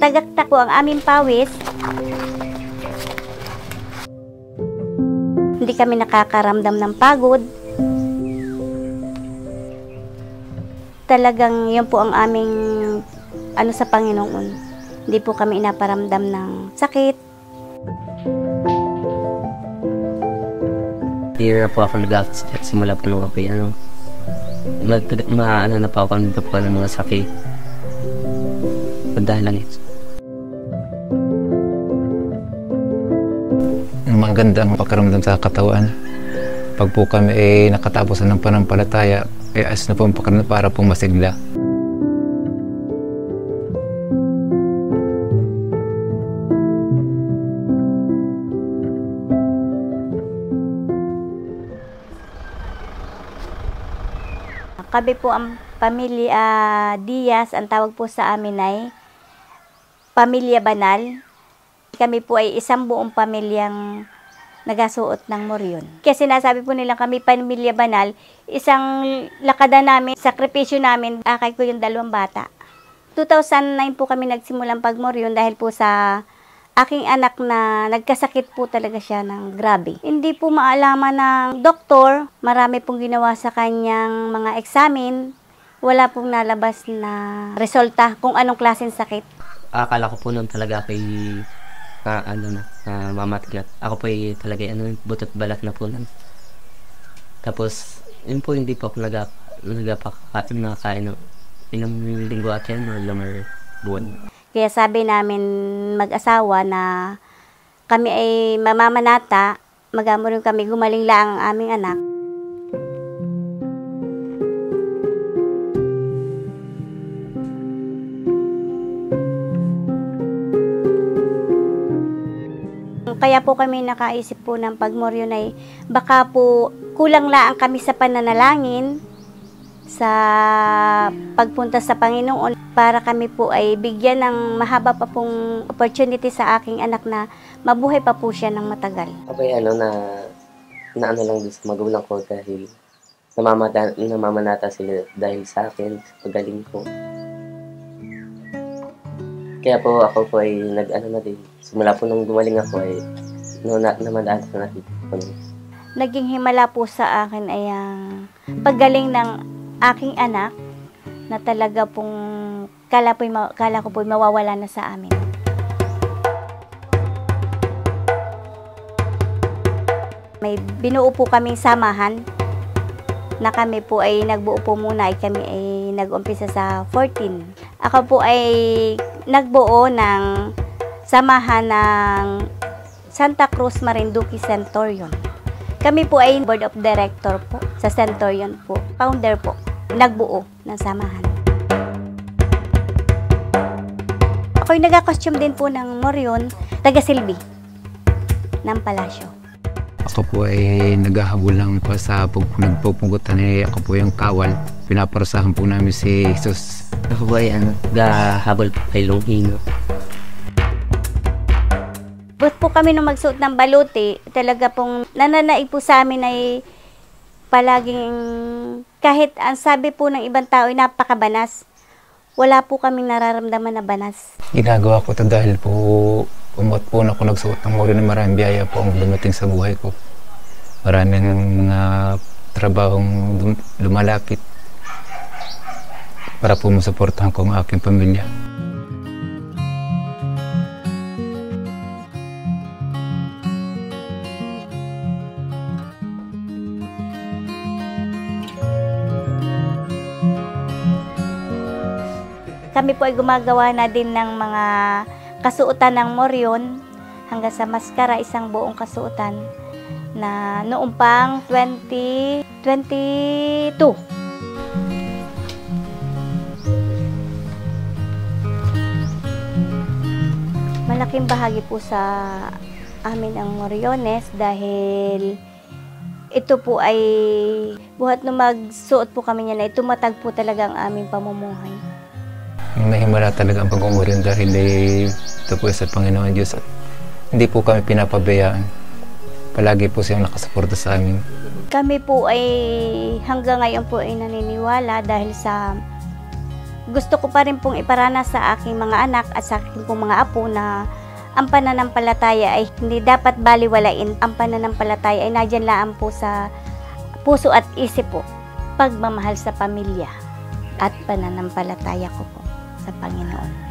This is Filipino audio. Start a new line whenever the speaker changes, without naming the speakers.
Tagaktak po ang aming pawis. Hindi kami nakakaramdam ng pagod. Talagang yun po ang aming sa Panginoon. Hindi po kami inaparamdam ng sakit.
Hira po ako at simula po nung ako na pa ako nito po ng mga sakit. Dahil lang ito.
Magandang pakiramdam sa katawan. Pag po kami nakatapos ng panampalataya, ayos na po ang pakiramdam para pong masigla.
Kami po ang pamilya Diaz, ang tawag po sa amin ay Pamilya Banal. Kami po ay isang buong pamilyang nagasuot ng moryon. Kaya sinasabi po nilang kami Pamilya Banal, isang lakada namin, sakripisyo namin, akay ko yung 2 bata. 2009 po kami nagsimulang pagmoryon dahil po sa aking anak na nagkasakit po talaga siya ng grabe. Hindi po maalaman ng doktor, marami pong ginawa sa kanyang mga eksamen, wala pong nalabas na resulta kung anong klaseng sakit.
Akala ko po noon talaga ako'y mamatgat. Ako po talaga butot balat na po nun. Tapos, yun po hindi po ako nagpakain ng ilang linggo at yan o ilang buwan.
Kaya sabi namin mag-asawa na kami ay mamamanata, mag-amo rin kami, gumaling lang ang aming anak. Kaya po kami nakaisip po ng pagmoryon ay baka po kulang lang kami sa pananalangin, sa pagpunta sa Panginoon para kami po ay bigyan ng mahaba pa pong opportunity sa aking anak na mabuhay pa po siya ng matagal.
Okay, na lang din sa magulang ko dahil namamanata sila dahil sa akin, sa pagaling ko. Kaya po ako po ay na din. Simula po nung gumaling ako ay namadaan ko nakita ko.
Naging himala po sa akin ay ang paggaling ng aking anak na talaga pong kala ko po mawawala na sa amin. May binuo po kaming samahan na kami po ay nagbuo po muna ay kami ay nag-umpisa sa 14. Ako po ay nagbuo ng samahan ng Santa Cruz Marinduque Centurion. Kami po ay board of director po sa Centurion po. Founder po. Nagbuo ng samahan. Ako'y nag-costume din po ng moryon, taga-silbi ng palasyo.
Ako po ay naghahabol lang po sa nagpupugutan ako po yung kawal. Pinaparusahan po namin si Jesus.
Ako po ay naghahabol po kay Longhino.
But po kami nung magsuot ng baluti, talaga pong nananaig po sa amin ay palaging, kahit ang sabi po ng ibang tao ay napakabanas, wala po kaming nararamdaman na banas.
Ginagawa ko ito dahil po umuot po na ako nagsuot ng moryon na maraming biyaya po ang dumating sa buhay ko. Maraming mga trabahong lumalapit para po masuportahan ko ang aking pamilya.
Kami po ay gumagawa na din ng mga kasuotan ng moryon hanggang sa maskara, isang buong kasuotan na noong pang 2022. Malaking bahagi po sa amin ang moryones dahil ito po ay buhat na magsuot po kami niya na tumatag po talaga ang aming pamumuhay.
Mahimala talaga ang pag-umoryon dahil ito po sa Panginoon Diyos at hindi po kami pinapabayaan. Palagi po siyang nakasuporta sa amin. Kami
po ay hanggang ngayon po ay naniniwala dahil sa gusto ko pa rin pong iparana sa aking mga anak at sa aking pong mga apo na ang pananampalataya ay hindi dapat baliwalain. Ang pananampalataya ay nadyan lang po sa puso at isip po. Pagmamahal sa pamilya at pananampalataya ko po sa Panginoon.